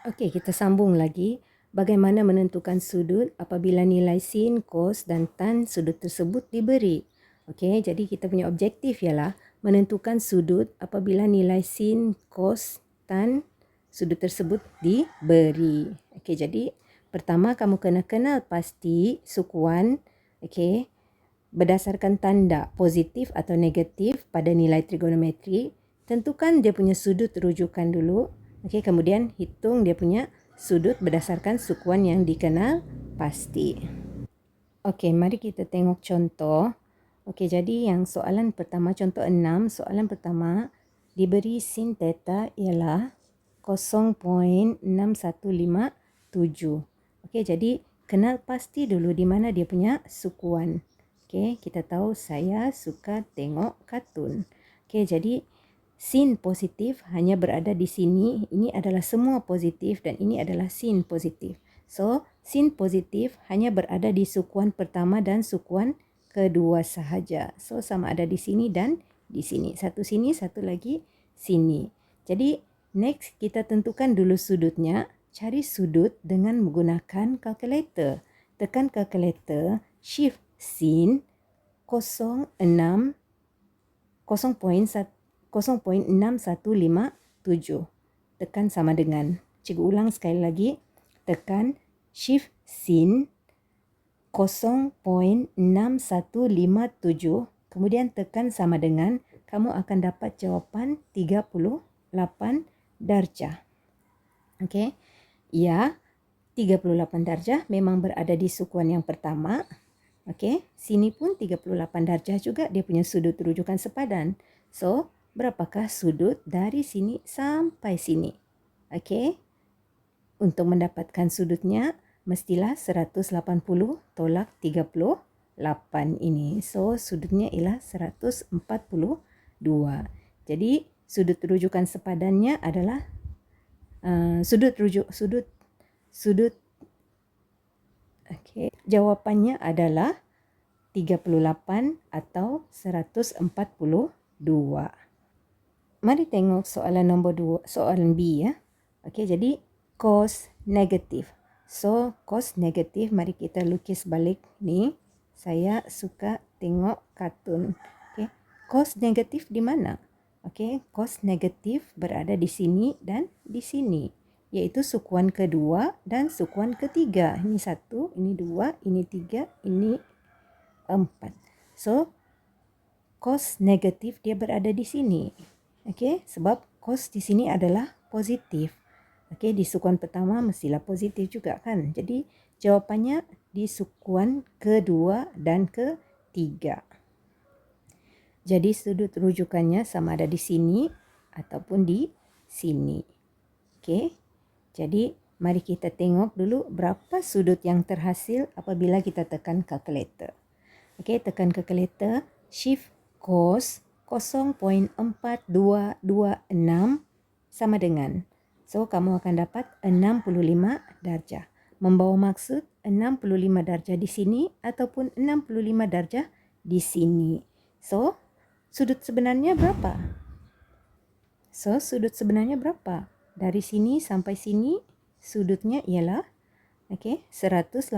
Okey, kita sambung lagi. Bagaimana menentukan sudut apabila nilai sin, kos dan tan sudut tersebut diberi. Okey, jadi kita punya objektif ialah menentukan sudut apabila nilai sin, kos, tan sudut tersebut diberi. Okey, jadi pertama kamu kena kenal pasti sukuan, okey, berdasarkan tanda positif atau negatif pada nilai trigonometri. Tentukan dia punya sudut rujukan dulu. Okey, kemudian hitung dia punya sudut berdasarkan sukuan yang dikenal pasti. Okey, mari kita tengok contoh. Okey, jadi yang soalan pertama, contoh 6, soalan pertama diberi sin theta ialah 0.6157. Okey, jadi kenal pasti dulu di mana dia punya sukuan. Okey, kita tahu saya suka tengok kartun. Okey, jadi sin positif hanya berada di sini. Ini adalah semua positif dan ini adalah sin positif. So, sin positif hanya berada di sukuan pertama dan sukuan kedua sahaja. So, sama ada di sini dan di sini. Satu sini, satu lagi sini. Jadi, next kita tentukan dulu sudutnya. Cari sudut dengan menggunakan kalkulator. Tekan kalkulator, shift sin 0.6157. Tekan sama dengan. Cikgu ulang sekali lagi. Tekan shift sin 0.6157. Kemudian tekan sama dengan. Kamu akan dapat jawapan 38 darjah. Okey. Ya, 38 darjah memang berada di sukuan yang pertama. Okey, sini pun 38 darjah juga dia punya sudut rujukan sepadan. So, berapakah sudut dari sini sampai sini? Okey. Untuk mendapatkan sudutnya mestilah 180 tolak 38 ini. So, sudutnya ialah 142. Jadi, sudut rujukan sepadannya adalah okey, jawapannya adalah 38 atau 142. Mari tengok soalan nombor 2, soalan B ya. Okey, jadi cos negatif. So, cos negatif mari kita lukis balik ni. Saya suka tengok kartun. Okey, cos negatif di mana? Okey, cos negatif berada di sini dan di sini, iaitu sukuan kedua dan sukuan ketiga. Ini 1, ini 2, ini 3, ini 4. So, cos negatif dia berada di sini. Okey, sebab cos di sini adalah positif. Okey, di sukuan pertama mestilah positif juga kan. Jadi, jawapannya di sukuan kedua dan ketiga. Jadi, sudut rujukannya sama ada di sini ataupun di sini. Okey, jadi mari kita tengok dulu berapa sudut yang terhasil apabila kita tekan kalkulator. Okey, tekan kalkulator, shift cos 0.4226 sama dengan. So, kamu akan dapat 65 darjah. Membawa maksud 65 darjah di sini ataupun 65 darjah di sini. So, sudut sebenarnya berapa? So, sudut sebenarnya berapa? Dari sini sampai sini, sudutnya ialah 180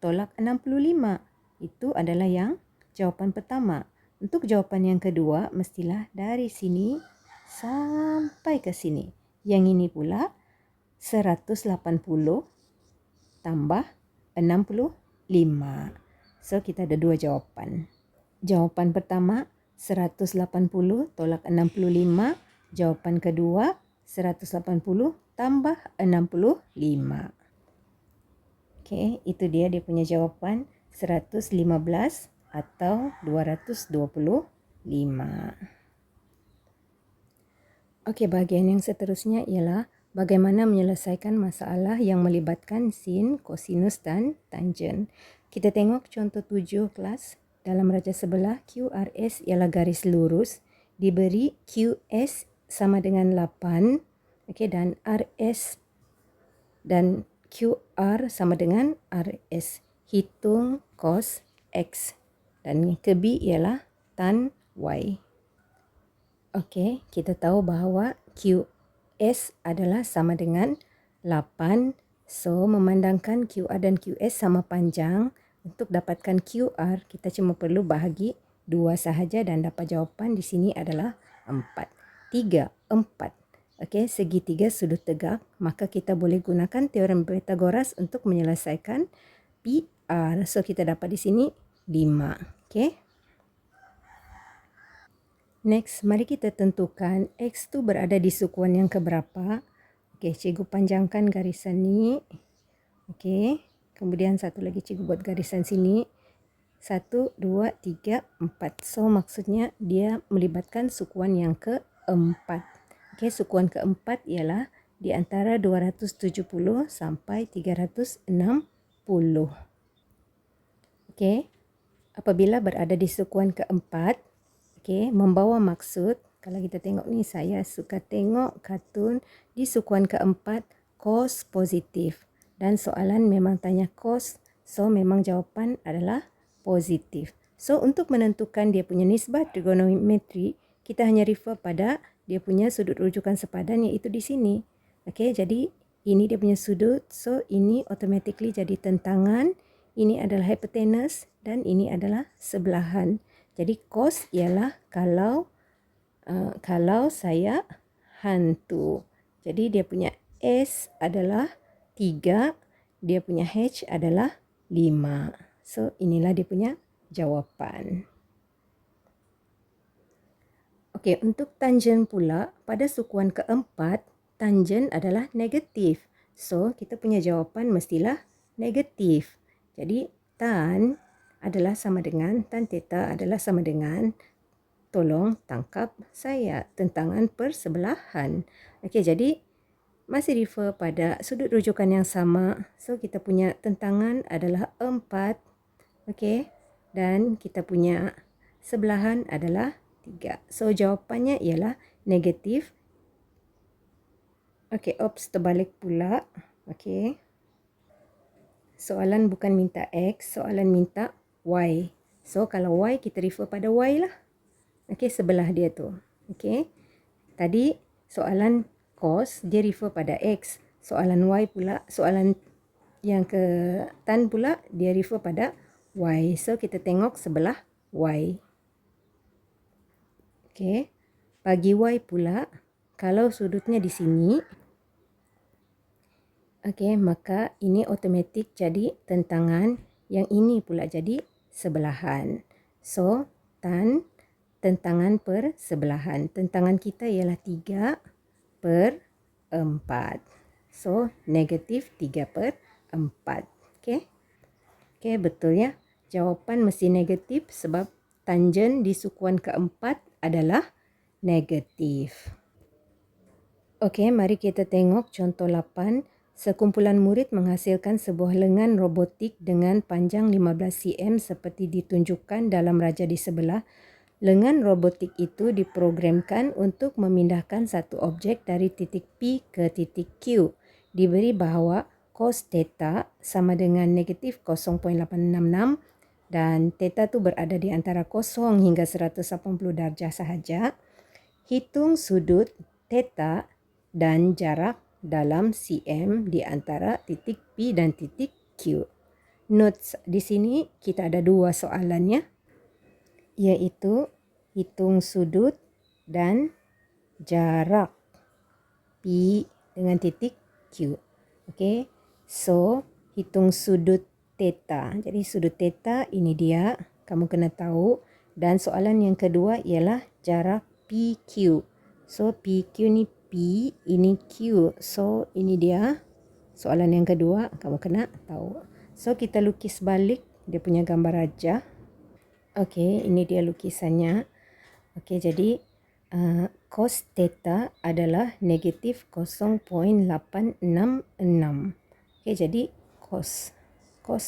tolak 65. Itu adalah yang jawapan pertama. Untuk jawapan yang kedua, mestilah dari sini sampai ke sini. Yang ini pula 180 tambah 65. So, kita ada dua jawapan. Jawapan pertama 180 tolak 65. Jawapan kedua 180 tambah 65. Okey, itu dia punya jawapan 115 atau 225. Okey, bahagian yang seterusnya ialah bagaimana menyelesaikan masalah yang melibatkan sin, kosinus dan tangen. Kita tengok contoh 7 kelas. Dalam raja sebelah, QRS ialah garis lurus. Diberi QS sama dengan 8. Okey, dan RS dan QR sama dengan RS. Hitung cos X. Dan ke B ialah tan Y. Okey, kita tahu bahawa QS adalah sama dengan 8. So, memandangkan QR dan QS sama panjang, untuk dapatkan QR, kita cuma perlu bahagi 2 sahaja dan dapat jawapan di sini adalah 4. 3, 4. Okey, segitiga sudut tegak, maka kita boleh gunakan teorem Pythagoras untuk menyelesaikan PR. So, kita dapat di sini 5. Okey. Next, mari kita tentukan X tu berada di sukuan yang keberapa. Okey, cikgu panjangkan garisan ni. Okey, kemudian satu lagi cikgu buat garisan sini. 1, 2, 3, 4. So, maksudnya dia melibatkan sukuan yang keempat. Okey, sukuan keempat ialah di antara 270 sampai 360. Okey, apabila berada di sukuan keempat, okey, membawa maksud, kalau kita tengok ni, saya suka tengok kartun di sukuan keempat, cos positif. Dan soalan memang tanya cos, so memang jawapan adalah positif. So, untuk menentukan dia punya nisbah trigonometri, kita hanya refer pada dia punya sudut rujukan sepadan, iaitu di sini. Okey, jadi ini dia punya sudut, so ini automatically jadi tentangan, ini adalah hypotenuse dan ini adalah sebelahan. Jadi cos ialah kalau saya hantu. Jadi dia punya S adalah 3, dia punya H adalah 5. So inilah dia punya jawapan. Okey, untuk tangen pula, pada sukuan keempat, tangen adalah negatif. So kita punya jawapan mestilah negatif. Jadi tan adalah sama dengan, tan theta adalah sama dengan, tolong tangkap saya, tentangan persebelahan. Okey, jadi masih refer pada sudut rujukan yang sama. So, kita punya tentangan adalah 4. Okey, dan kita punya sebelahan adalah 3. So, jawapannya ialah negatif. Okey, terbalik pula. Okey. Soalan bukan minta X, soalan minta Y. So, kalau Y, kita refer pada Y lah. Okey, sebelah dia tu. Okey. Tadi soalan cos, dia refer pada X. Soalan Y pula, soalan yang ke tan pula, dia refer pada Y. So, kita tengok sebelah Y. Okey. Bagi Y pula, kalau sudutnya di sini, okey, maka ini automatik jadi tentangan, yang ini pula jadi sebelahan. So, tan tentangan per sebelahan. Tentangan kita ialah 3 per 4. So, negatif 3 per 4. Okey. Okey, betul ya. Jawapan mesti negatif sebab tangen di sukuan keempat adalah negatif. Okey, mari kita tengok contoh 8. Sekumpulan murid menghasilkan sebuah lengan robotik dengan panjang 15 cm seperti ditunjukkan dalam raja di sebelah. Lengan robotik itu diprogramkan untuk memindahkan satu objek dari titik P ke titik Q. Diberi bahawa cos theta sama dengan negatif 0.866 dan theta tu berada di antara 0 hingga 180 darjah sahaja. Hitung sudut theta dan jarak dalam cm di antara titik P dan titik Q. Notes di sini kita ada 2 soalannya, iaitu hitung sudut dan jarak P dengan titik Q. Okey. So, hitung sudut theta. Jadi sudut theta ini dia, kamu kena tahu. Dan soalan yang kedua ialah jarak PQ. So, PQ ni P, ini Q. So, ini dia soalan yang kedua, kamu kena tahu. So, kita lukis balik dia punya gambar raja. Okey, ini dia lukisannya. Okey, jadi cos theta adalah negatif 0.866. Okey, jadi cos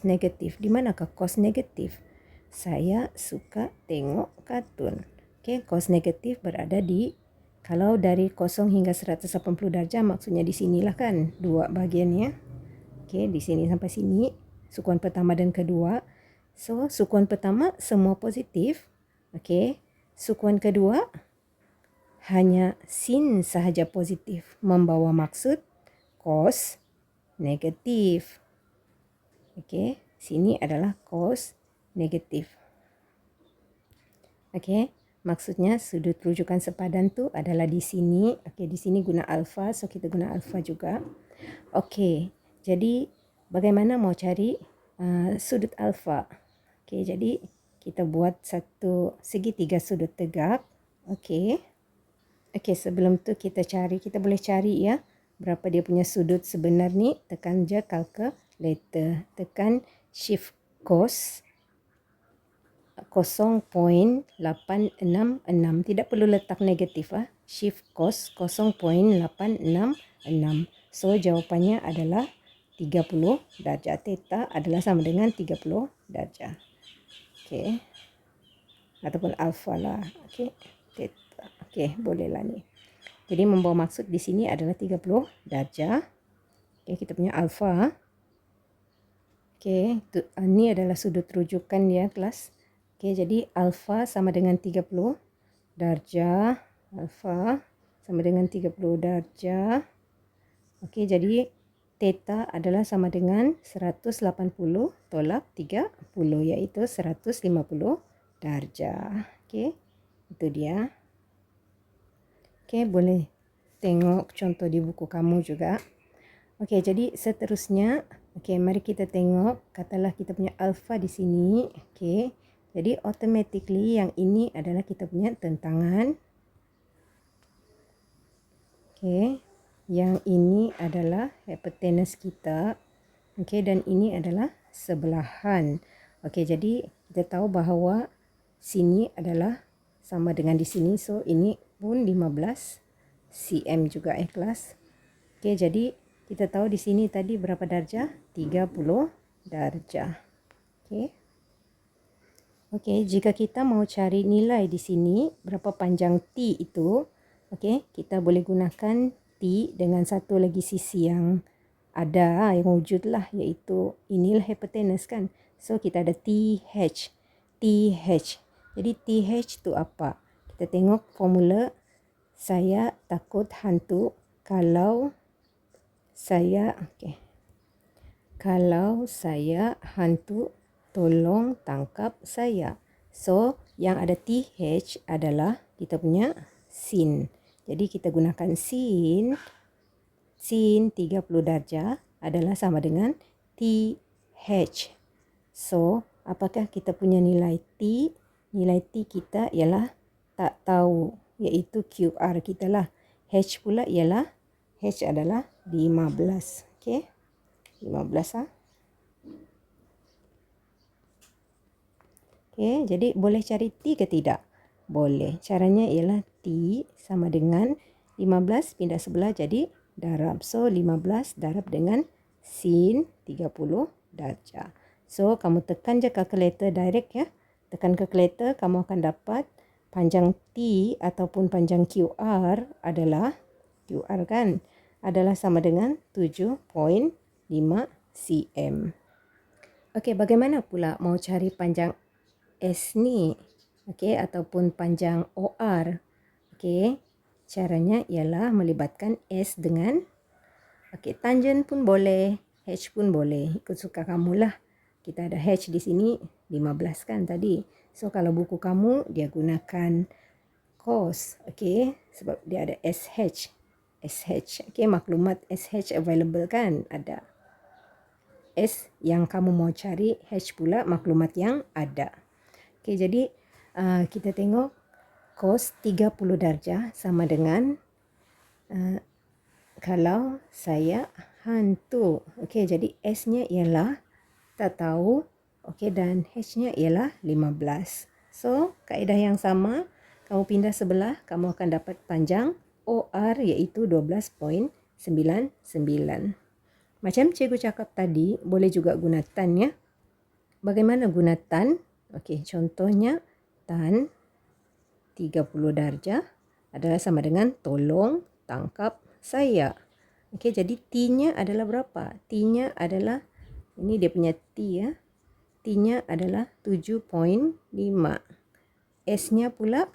negatif. Di manakah cos negatif? Saya suka tengok kartun. Okey, cos negatif berada di, kalau dari 0 hingga 180 darjah, maksudnya di sinilah kan, dua bahagiannya. Okey, di sini sampai sini, sukuan pertama dan kedua. So, sukuan pertama semua positif. Okey, sukuan kedua hanya sin sahaja positif, membawa maksud cos negatif. Okey, sini adalah cos negatif. Okey, maksudnya sudut rujukan sepadan tu adalah di sini. Okey, di sini guna alfa, so kita guna alfa juga. Okey, jadi bagaimana mau cari sudut alfa? Okey, jadi kita buat satu segitiga sudut tegak. Okey. Okey, sebelum tu kita boleh cari ya berapa dia punya sudut sebenar ni. Tekan je calculator. Tekan shift cos 0.866. Tidak perlu letak negatif Shift cos 0.866. So jawapannya adalah 30 darjah. Theta adalah sama dengan 30 darjah. Okey. Ataupun alfa lah. Okey. Theta. Okey, bolehlah ni. Jadi membawa maksud di sini adalah 30 darjah. Okey, kita punya alfa. Okey, ni adalah sudut rujukan dia kelas. Okey, jadi alfa sama dengan 30 darjah. Alfa sama dengan 30 darjah. Okey, jadi theta adalah sama dengan 180 tolak 30, iaitu 150 darjah. Okey, itu dia. Okey, boleh tengok contoh di buku kamu juga. Okey, jadi seterusnya, okey, mari kita tengok. Katalah kita punya alfa di sini. Okey, jadi automatically yang ini adalah kita punya tentangan. Okey, yang ini adalah hipotenus kita. Okey, dan ini adalah sebelahan. Okey, jadi kita tahu bahawa sini adalah sama dengan di sini. So, ini pun 15 cm juga kelas. Okey, jadi kita tahu di sini tadi berapa darjah? 30 darjah. Okey. Okey, jika kita mau cari nilai di sini, berapa panjang T itu, okey, kita boleh gunakan T dengan satu lagi sisi yang ada, yang wujud lah, iaitu inilah hipotenus kan. So, kita ada TH. TH. Jadi, TH itu apa? Kita tengok formula. Saya takut hantu kalau saya, kalau saya hantu, tolong tangkap saya. So, yang ada TH adalah kita punya sin. Jadi, kita gunakan sin 30 darjah adalah sama dengan TH. So, apakah kita punya nilai T? Nilai T kita ialah tak tahu, iaitu QR kita lah. H pula ialah, H adalah 15. Okey, 15 Okey, jadi boleh cari T ke tidak? Boleh. Caranya ialah T sama dengan 15 pindah sebelah jadi darab. So, 15 darab dengan sin 30 darjah. So, kamu tekan je kalkulator direct ya. Tekan kalkulator, kamu akan dapat panjang T ataupun panjang QR adalah, QR kan, adalah sama dengan 7.5 cm. Okey, bagaimana pula mau cari panjang S ni? Okey, ataupun panjang OR. Okey, caranya ialah melibatkan S dengan, okey, tangent pun boleh, H pun boleh, ikut suka kamu lah. Kita ada H di sini 15 kan tadi. So, kalau buku kamu dia gunakan cos, okey, sebab dia ada SH. SH, okey, maklumat SH available kan, ada. S yang kamu mau cari, H pula maklumat yang ada. Okey, jadi kita tengok cos 30 darjah sama dengan kalau saya hantu. Okey, jadi S-nya ialah tak tahu. Okey, dan H-nya ialah 15. So, kaedah yang sama, kamu pindah sebelah, kamu akan dapat panjang OR iaitu 12.99. Macam cikgu cakap tadi, boleh juga guna tan ya. Bagaimana guna tan? Okey, contohnya tan 30 darjah adalah sama dengan tolong tangkap saya. Okey, jadi T-nya adalah berapa? T-nya adalah, ini dia punya T ya. T-nya adalah 7.5. S-nya pula,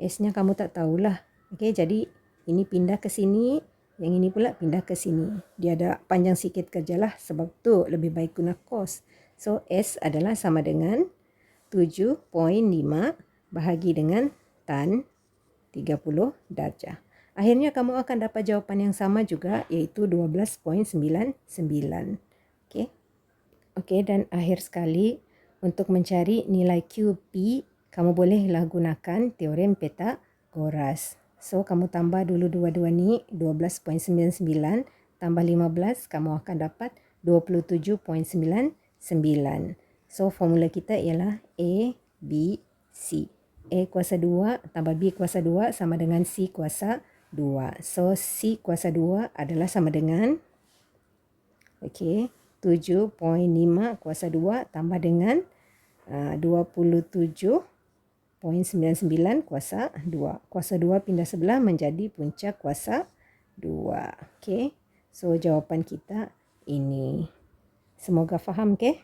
S-nya kamu tak tahulah. Okey, jadi ini pindah ke sini. Yang ini pula pindah ke sini. Dia ada panjang sikit kerjalah, sebab tu lebih baik guna cos. So S adalah sama dengan 7.5 bahagi dengan tan 30 darjah. Akhirnya kamu akan dapat jawapan yang sama juga, iaitu 12.99. Okey. Okey, dan akhir sekali untuk mencari nilai QP, kamu bolehlah gunakan teorem Pythagoras. So kamu tambah dulu dua-dua ni, 12.99 tambah 15, kamu akan dapat 27.99. So formula kita ialah A, B, C. A kuasa 2 tambah B kuasa 2 sama dengan C kuasa 2. So C kuasa 2 adalah sama dengan 7.5 kuasa 2 tambah dengan 27.99 kuasa 2. Kuasa 2 pindah sebelah menjadi puncak kuasa 2. Okey. So jawapan kita ini. Semoga faham, okey?